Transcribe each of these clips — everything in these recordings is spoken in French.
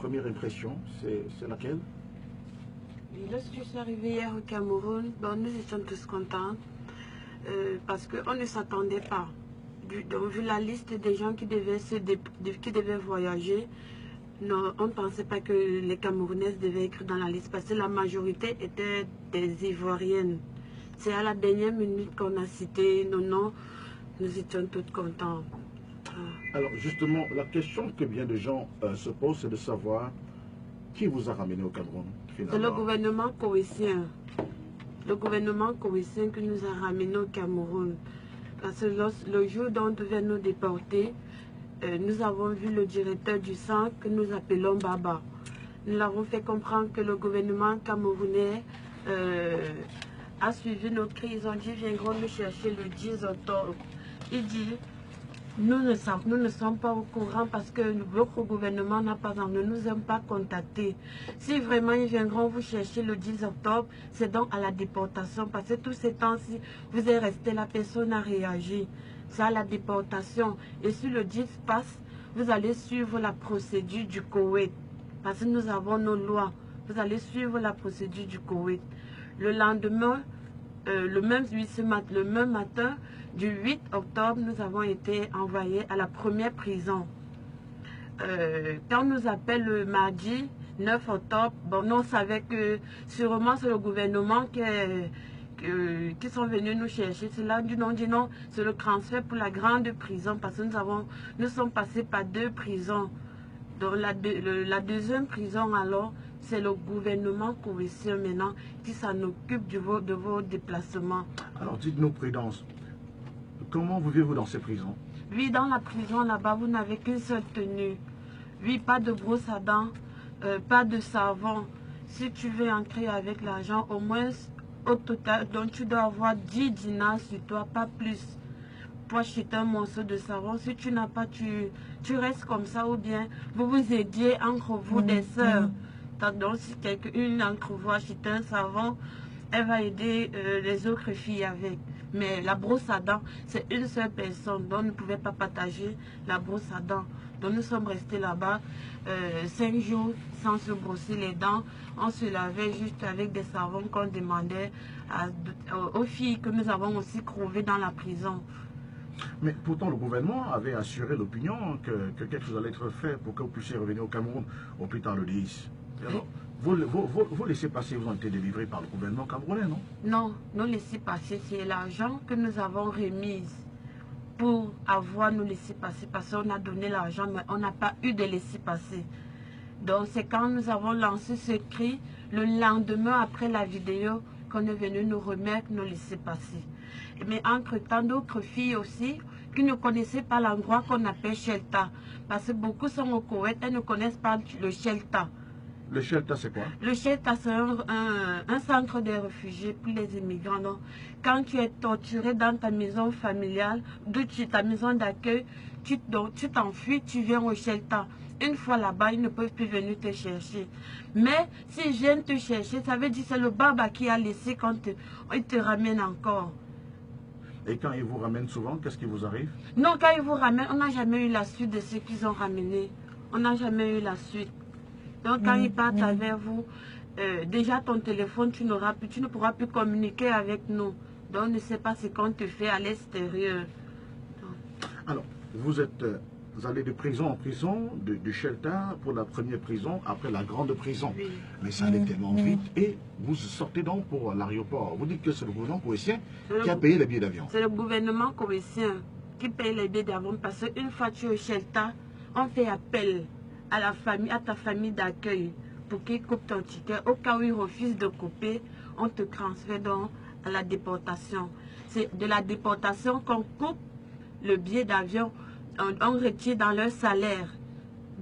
première impression, c'est laquelle? Lorsque je suis arrivée hier au Cameroun, bon, nous étions tous contents parce qu'on ne s'attendait pas. Donc, vu la liste des gens qui devaient voyager, non, on ne pensait pas que les Camerounaises devaient être dans la liste parce que la majorité était des Ivoiriennes. C'est à la dernière minute qu'on a cité nos noms, nous étions tous contents. Alors justement, la question que bien de gens se posent, c'est de savoir qui vous a ramené au Cameroun finalement. C'est le gouvernement coïtien. Le gouvernement coïtien qui nous a ramenés au Cameroun. Parce que le jour dont on devait nous déporter, nous avons vu le directeur du centre que nous appelons Baba. Nous l'avons fait comprendre que le gouvernement camerounais a suivi nos cris. Ils ont dit, viendront nous chercher le 10 octobre. Il dit, nous ne sommes pas au courant parce que votre gouvernement ne nous a pas contactés. Si vraiment ils viendront vous chercher le 10 octobre, c'est donc à la déportation. Parce que tous ces temps-ci, vous êtes resté là, personne n'a réagi. C'est à la déportation. Et si le 10 passe, vous allez suivre la procédure du Koweït. Parce que nous avons nos lois. Vous allez suivre la procédure du Koweït. Le lendemain, le même matin, du 8 octobre, nous avons été envoyés à la première prison. Quand on nous appelle le mardi 9 octobre, bon, nous on savait que sûrement c'est le gouvernement qui sont venus nous chercher. C'est là du nom dit non, c'est le transfert pour la grande prison parce que nous sommes passés par 2 prisons. Donc la deuxième prison alors, c'est le gouvernement coïtien maintenant qui s'en occupe de vos déplacements. Alors dites-nous, Prudence, comment vivez-vous dans ces prisons? Oui, dans la prison là-bas, vous n'avez qu'une seule tenue. Oui, pas de brosse à dents, pas de savon. Si tu veux entrer avec l'argent, au moins au total, donc tu dois avoir 10 dinars sur toi, pas plus. Pour acheter un morceau de savon, si tu n'as pas, tu restes comme ça ou bien vous vous aidiez entre vous des sœurs. Donc si une d'entre vous achète un savon, elle va aider les autres filles avec. Mais la brosse à dents, c'est une seule personne, donc on ne pouvait pas partager la brosse à dents. Donc nous sommes restés là-bas 5 jours sans se brosser les dents. On se lavait juste avec des savons qu'on demandait aux filles que nous avons aussi creusées dans la prison. Mais pourtant, le gouvernement avait assuré l'opinion que quelque chose allait être fait pour que vous puissiez revenir au Cameroun au plus tard le 10. Alors, vous laissez passer, vous ont été délivrés par le gouvernement camerounais, non? Non, nous laissez passer, c'est l'argent que nous avons remis pour avoir nous laissé passer parce qu'on a donné l'argent, mais on n'a pas eu de laisser passer. Donc c'est quand nous avons lancé ce cri, le lendemain après la vidéo, qu'on est venu nous remettre, nous laisser passer. Mais entre-temps, d'autres filles aussi, qui ne connaissaient pas l'endroit qu'on appelle Shelta. Parce que beaucoup sont au Koweït, elles ne connaissent pas le Shelta. Le Shelta, c'est quoi? Le Shelta, c'est un centre de réfugiés pour les immigrants. Donc, quand tu es torturé dans ta maison familiale, ta maison d'accueil, tu t'enfuis, tu viens au Shelta. Une fois là-bas, ils ne peuvent plus venir te chercher. Mais s'ils viennent te chercher, ça veut dire que c'est le baba qui a laissé quand il te ramène encore. Et quand ils vous ramènent souvent, qu'est-ce qui vous arrive? Non, quand ils vous ramènent, on n'a jamais eu la suite de ce qu'ils ont ramené. On n'a jamais eu la suite. Donc quand ils partent avec vous, déjà ton téléphone, tu ne pourras plus communiquer avec nous. Donc on ne sait pas ce qu'on te fait à l'extérieur. Alors, vous êtes allé de prison en prison, de Shelta pour la première prison, après la grande prison. Oui. Mais ça allait tellement vite et vous sortez donc pour l'aéroport. Vous dites que c'est le gouvernement coïtien qui a payé les billets d'avion. C'est le gouvernement coïtien qui paye les billets d'avion parce qu'une fois tu es au Shelta, on fait appel à ta famille d'accueil pour qu'ils coupent ton ticket. Au cas où ils refusent de couper, on te transfère donc à la déportation. C'est de la déportation qu'on coupe le billet d'avion, on retire dans leur salaire.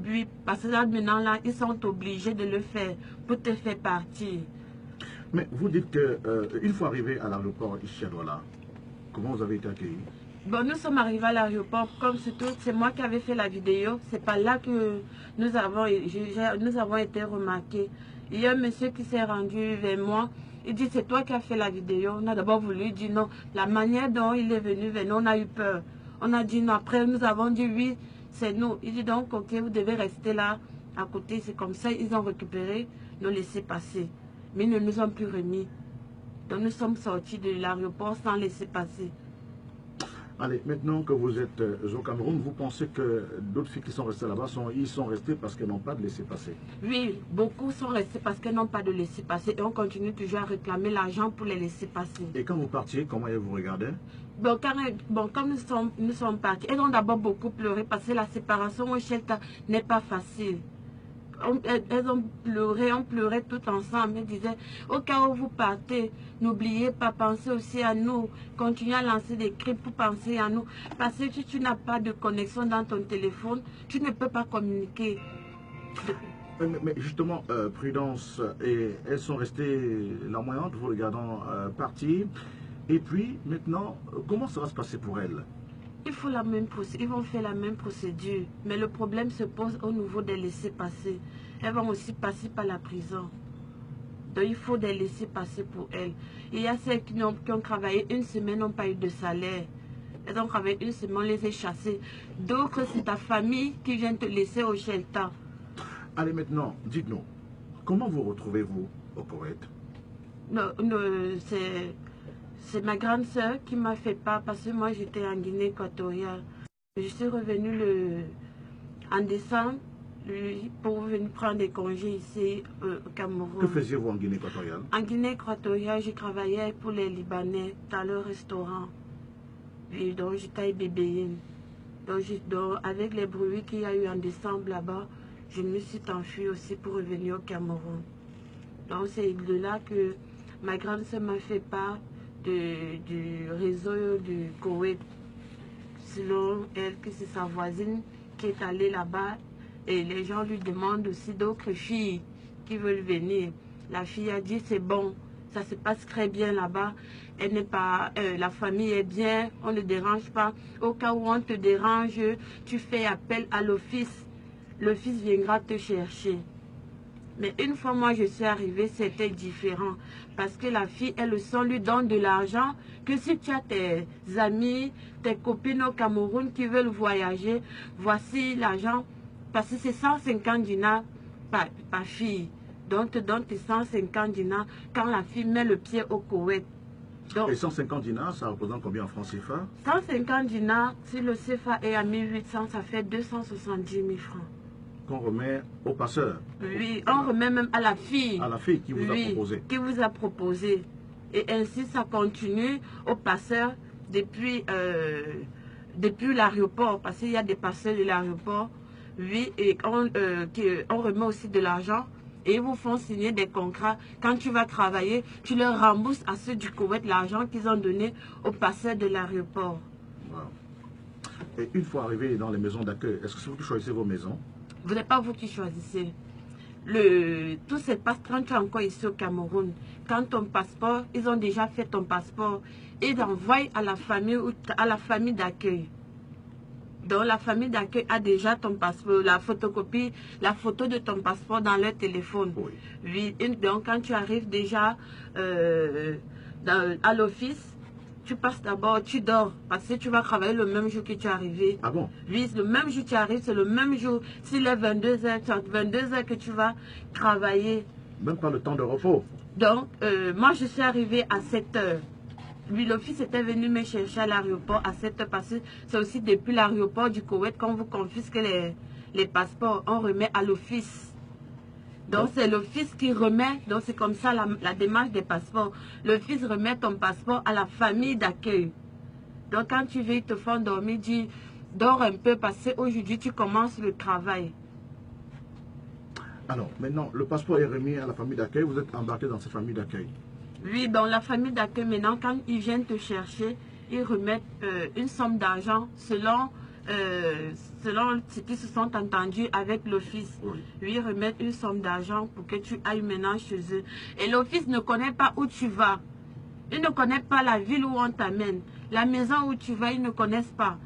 Puis, parce que là, maintenant, là, ils sont obligés de le faire pour te faire partir. Mais vous dites que une fois arrivé à l'aéroport ici à Douala, comment vous avez été accueillis? Bon, nous sommes arrivés à l'aéroport, comme c'est moi qui avais fait la vidéo. C'est pas là que nous avons été remarqués. Il y a un monsieur qui s'est rendu vers moi. Il dit, c'est toi qui as fait la vidéo. On a d'abord voulu dire non. La manière dont il est venu vers nous, on a eu peur. On a dit non. Après, nous avons dit oui, c'est nous. Il dit donc, ok, vous devez rester là à côté. C'est comme ça, ils ont récupéré nos laissés-passer. Mais ils ne nous ont plus remis. Donc nous sommes sortis de l'aéroport sans laisser passer. Allez, maintenant que vous êtes au Cameroun, vous pensez que d'autres filles qui sont restées là-bas, ils sont restées parce qu'elles n'ont pas de laissez-passer? Oui, beaucoup sont restés parce qu'elles n'ont pas de laissez-passer et on continue toujours à réclamer l'argent pour les laisser passer. Et quand vous partiez, comment elles vous regardaient? Bon, quand nous sommes partis, elles ont d'abord beaucoup pleuré parce que la séparation au shelter n'est pas facile. Elles ont on pleurait tout ensemble. Elles disaient, au cas où vous partez, n'oubliez pas, pensez aussi à nous. Continuez à lancer des cris pour penser à nous. Parce que si tu n'as pas de connexion dans ton téléphone, tu ne peux pas communiquer. Mais justement, Prudence, et elles sont restées larmoyantes, vous regardant partir. Et puis, maintenant, comment ça va se passer pour elles? Ils vont faire la même procédure. Mais le problème se pose au niveau des laissés-passer. Elles vont aussi passer par la prison. Donc il faut des laissés-passer pour elles. Il y a celles qui ont travaillé une semaine, n'ont pas eu de salaire. Elles ont travaillé une semaine, on les a chassées. D'autres, c'est ta famille qui vient te laisser au shelter. Allez, maintenant, dites-nous, comment vous retrouvez-vous au Koweït? C'est ma grande soeur qui m'a fait part parce que moi j'étais en Guinée équatoriale. Je suis revenue en décembre pour venir prendre des congés ici au Cameroun. Que faisiez-vous en Guinée équatoriale? En Guinée équatoriale, je travaillais pour les Libanais dans leur restaurant. Et donc j'étais bébé. Donc avec les bruits qu'il y a eu en décembre là-bas, je me suis enfuie aussi pour revenir au Cameroun. Donc c'est de là que ma grande soeur m'a fait part du réseau du Koweït. Selon elle, que c'est sa voisine qui est allée là-bas et les gens lui demandent aussi d'autres filles qui veulent venir. La fille a dit c'est bon, ça se passe très bien là-bas. Elle n'est pas, la famille est bien, on ne dérange pas. Au cas où on te dérange, tu fais appel à l'office. L'office viendra te chercher. Mais une fois moi je suis arrivée, c'était différent. Parce que la fille, elle sent lui donne de l'argent. Que si tu as tes amis, tes copines au Cameroun qui veulent voyager, voici l'argent. Parce que c'est 150 dinars par fille. Donc te donne tes 150 dinars quand la fille met le pied au Koweït. Donc, et 150 dinars, ça représente combien en francs CFA? 150 dinars, si le CFA est à 1800, ça fait 270 000 francs. Qu'on remet au passeur? Oui, on remet même à la fille. À la fille qui vous a proposé? Qui vous a proposé. Et ainsi, ça continue au passeur depuis l'aéroport. Parce qu'il y a des passeurs de l'aéroport. Oui, et on remet aussi de l'argent. Et ils vous font signer des contrats. Quand tu vas travailler, tu leur rembourses à ceux du Koweït l'argent qu'ils ont donné aux passeurs de l'aéroport. Wow. Et une fois arrivé dans les maisons d'accueil, est-ce que c'est vous qui choisissez vos maisons? Vous n'êtes pas vous qui choisissez. Tout se passe quand tu es encore ici au Cameroun. Quand ton passeport, ils ont déjà fait ton passeport. Ils envoient à la famille d'accueil. Donc la famille d'accueil a déjà ton passeport, la photocopie, la photo de ton passeport dans leur téléphone. Oui. Donc quand tu arrives déjà à l'office, tu passes d'abord, tu dors, parce que tu vas travailler le même jour que tu es arrivé. Ah bon? Oui, le même jour que tu arrives, c'est le même jour. S'il est 22h, 22h que tu vas travailler. Même pas le temps de repos? Donc, moi je suis arrivée à 7h. Lui, l'office était venu me chercher à l'aéroport à 7h parce que c'est aussi depuis l'aéroport du Koweït qu'on vous confisque les passeports. On remet à l'office. Donc c'est l'office qui remet, donc c'est comme ça la démarche des passeports. L'office remet ton passeport à la famille d'accueil. Donc quand tu veux, ils te font dormir, dis, dors un peu parce qu'aujourd'hui tu commences le travail. Alors maintenant, le passeport est remis à la famille d'accueil, vous êtes embarqué dans cette famille d'accueil? Oui, dans la famille d'accueil, maintenant, quand ils viennent te chercher, ils remettent une somme d'argent selon ce qu'ils se sont entendus avec l'office. Oui. Ils remettent une somme d'argent pour que tu ailles maintenant chez eux. Et l'office ne connaît pas où tu vas. Ils ne connaissent pas la ville où on t'amène. La maison où tu vas, ils ne connaissent pas.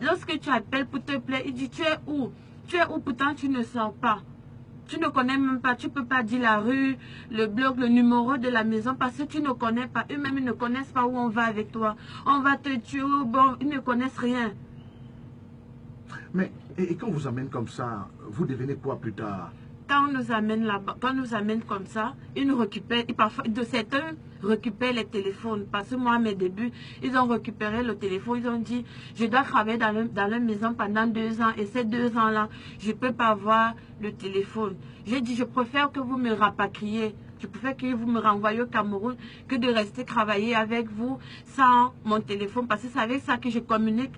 Lorsque tu appelles pour te plaire, ils disent, tu es où? Tu es où? Pourtant, tu ne sors pas. Tu ne connais même pas, tu ne peux pas dire la rue, le bloc, le numéro de la maison parce que tu ne connais pas. Eux-mêmes, ils ne connaissent pas où on va avec toi. On va te tuer, bon, ils ne connaissent rien. Mais Et quand on vous amène comme ça, vous devenez quoi plus tard? Quand on nous amène là-bas, quand on nous amène comme ça, ils nous récupèrent. Et parfois, de certains récupèrent les téléphones. Parce que moi, à mes débuts, ils ont récupéré le téléphone. Ils ont dit, je dois travailler dans la maison pendant 2 ans. Et ces 2 ans-là, je ne peux pas avoir le téléphone. J'ai dit, je préfère que vous me rapatriez. Je préfère que vous me renvoyiez au Cameroun que de rester travailler avec vous sans mon téléphone. Parce que c'est avec ça que je communique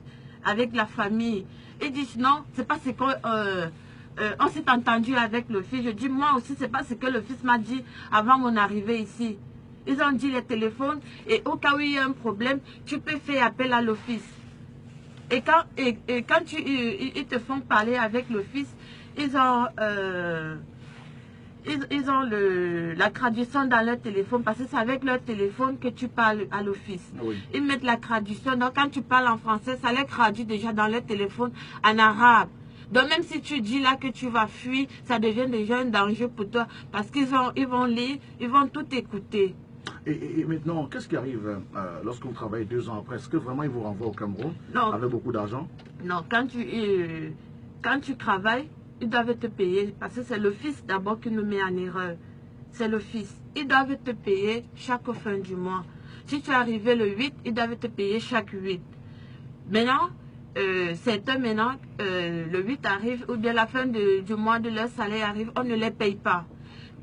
avec la famille. Ils disent, non, c'est pas ce que... on s'est entendu avec le fils. Je dis, moi aussi, c'est pas ce que le fils m'a dit avant mon arrivée ici. Ils ont dit les téléphones et au cas où il y a un problème, tu peux faire appel à l'office. Et quand ils te font parler avec le fils, ils ont la traduction dans leur téléphone parce que c'est avec leur téléphone que tu parles à l'office. Oui. Ils mettent la traduction. Donc quand tu parles en français, ça les traduit déjà dans leur téléphone en arabe. Donc même si tu dis là que tu vas fuir, ça devient déjà un danger pour toi parce qu'ils vont lire, ils vont tout écouter. Et maintenant, qu'est-ce qui arrive lorsque vous travaillez 2 ans après? Est-ce que vraiment ils vous renvoient au Cameroun avec beaucoup d'argent? Non, quand tu travailles, ils doivent te payer parce que c'est le fils d'abord qui nous met en erreur. C'est le fils. Ils doivent te payer chaque fin du mois. Si tu es arrivé le 8, ils doivent te payer chaque 8. Maintenant, le 8 arrive, ou bien la fin du mois de leur salaire arrive, on ne les paye pas.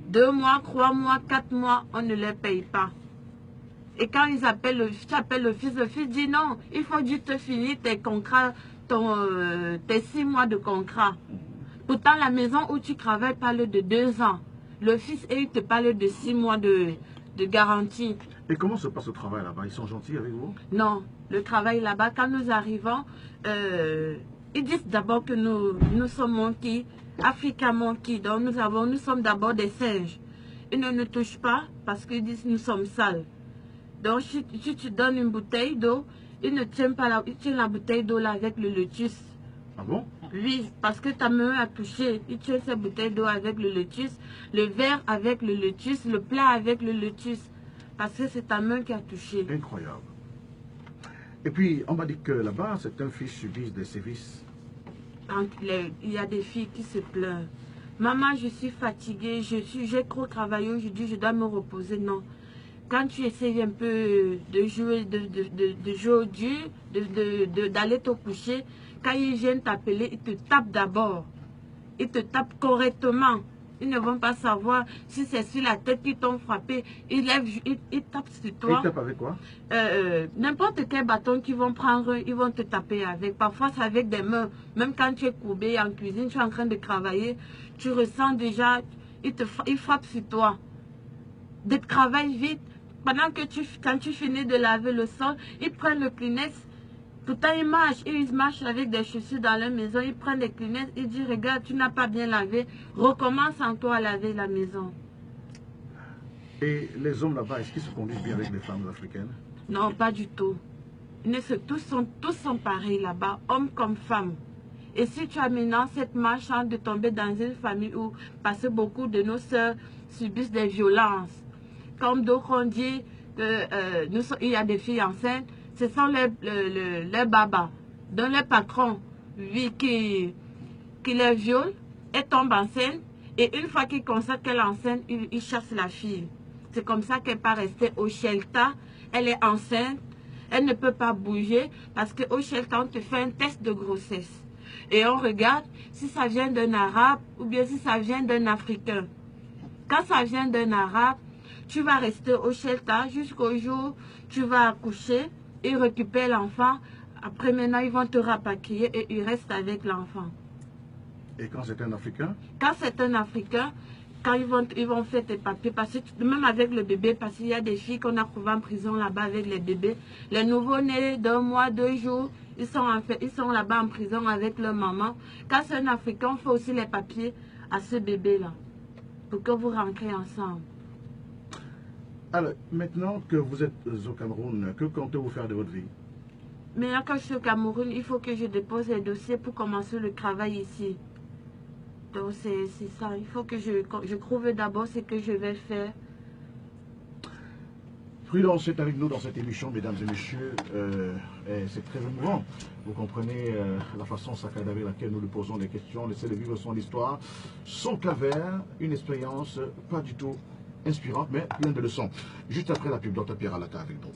2 mois, 3 mois, 4 mois, on ne les paye pas. Et quand tu appelles le fils dit non, il faut juste finir tes contrats, tes 6 mois de contrat. Pourtant, la maison où tu travailles parle de 2 ans. Le fils, il te parle de 6 mois de garantie. Et comment se passe le travail là-bas? Ils sont gentils avec vous? Non, le travail là-bas, quand nous arrivons, ils disent d'abord que nous sommes monkeys, Africa monkey, donc nous sommes d'abord des singes. Ils ne nous touchent pas parce qu'ils disent que nous sommes sales. Donc si tu donnes une bouteille d'eau, ils ne tiennent pas la bouteille d'eau là avec le lotus. Ah bon? Oui, parce que ta main a touché. Ils tiennent cette bouteille d'eau avec le lotus, le verre avec le lotus, le plat avec le lotus. Parce que c'est ta main qui a touché. Incroyable. Et puis, on m'a dit que là-bas, certains filles subissent des sévices. Il y a des filles qui se plaignent. Maman, je suis fatiguée, j'ai trop travaillé aujourd'hui, je dois me reposer. Non. Quand tu essayes un peu de jouer, de jouer au dur, d'aller te coucher, quand ils viennent t'appeler, ils te tapent d'abord. Ils te tapent correctement. Ils ne vont pas savoir si c'est sur la tête qu'ils t'ont frappé. Ils tapent sur toi. Ils tapent avec quoi? N'importe quel bâton qu'ils vont prendre, ils vont te taper avec. Parfois, c'est avec des mains. Même quand tu es courbé en cuisine, tu es en train de travailler, tu ressens déjà, ils frappent sur toi. De travail vite. Pendant que quand tu finis de laver le sol, ils prennent le Kleenex. Pourtant, ils marchent avec des chaussures dans leur maison, ils prennent des Kleenex, ils disent, regarde, tu n'as pas bien lavé, recommence en toi à laver la maison. Et les hommes là-bas, est-ce qu'ils se conduisent bien avec les femmes africaines? Non, pas du tout. Tous sont pareils là-bas, hommes comme femmes. Et si tu as maintenant cette marche de tomber dans une famille où, parce que beaucoup de nos sœurs subissent des violences, comme d'autres ont dit, il y a des filles enceintes, ce sont les babas, dont les patrons, oui, qui les violent, elle tombe enceinte, et une fois qu'ils constatent qu'elle est enceinte, ils chassent la fille. C'est comme ça qu'elle peut rester au shelter, elle est enceinte, elle ne peut pas bouger, parce qu'au shelter, on te fait un test de grossesse. Et on regarde si ça vient d'un arabe, ou bien si ça vient d'un africain. Quand ça vient d'un arabe, tu vas rester au shelter jusqu'au jour où tu vas accoucher. Ils récupèrent l'enfant. Après, maintenant, ils vont te rapatrier et ils restent avec l'enfant. Et quand c'est un Africain? Quand c'est un Africain, quand ils vont faire tes papiers, parce que même avec le bébé, parce qu'il y a des filles qu'on a trouvées en prison là-bas avec les bébés. Les nouveaux-nés d'1 mois, 2 jours, ils sont là-bas en prison avec leur maman. Quand c'est un Africain, on fait aussi les papiers à ce bébé-là, pour que vous rentrez ensemble. Alors, maintenant que vous êtes au Cameroun, que comptez-vous faire de votre vie? Maintenant que je suis au Cameroun, il faut que je dépose les dossiers pour commencer le travail ici. Donc c'est ça, il faut que je trouve d'abord ce que je vais faire. Prudence est avec nous dans cette émission, mesdames et messieurs. C'est très émouvant. Vous comprenez la façon saccadée avec laquelle nous lui posons des questions. On essaie de vivre son histoire, son calvaire, une expérience pas du tout inspirante, mais pleine de leçons. Juste après la pub, Dr Pierre Alata avec nous.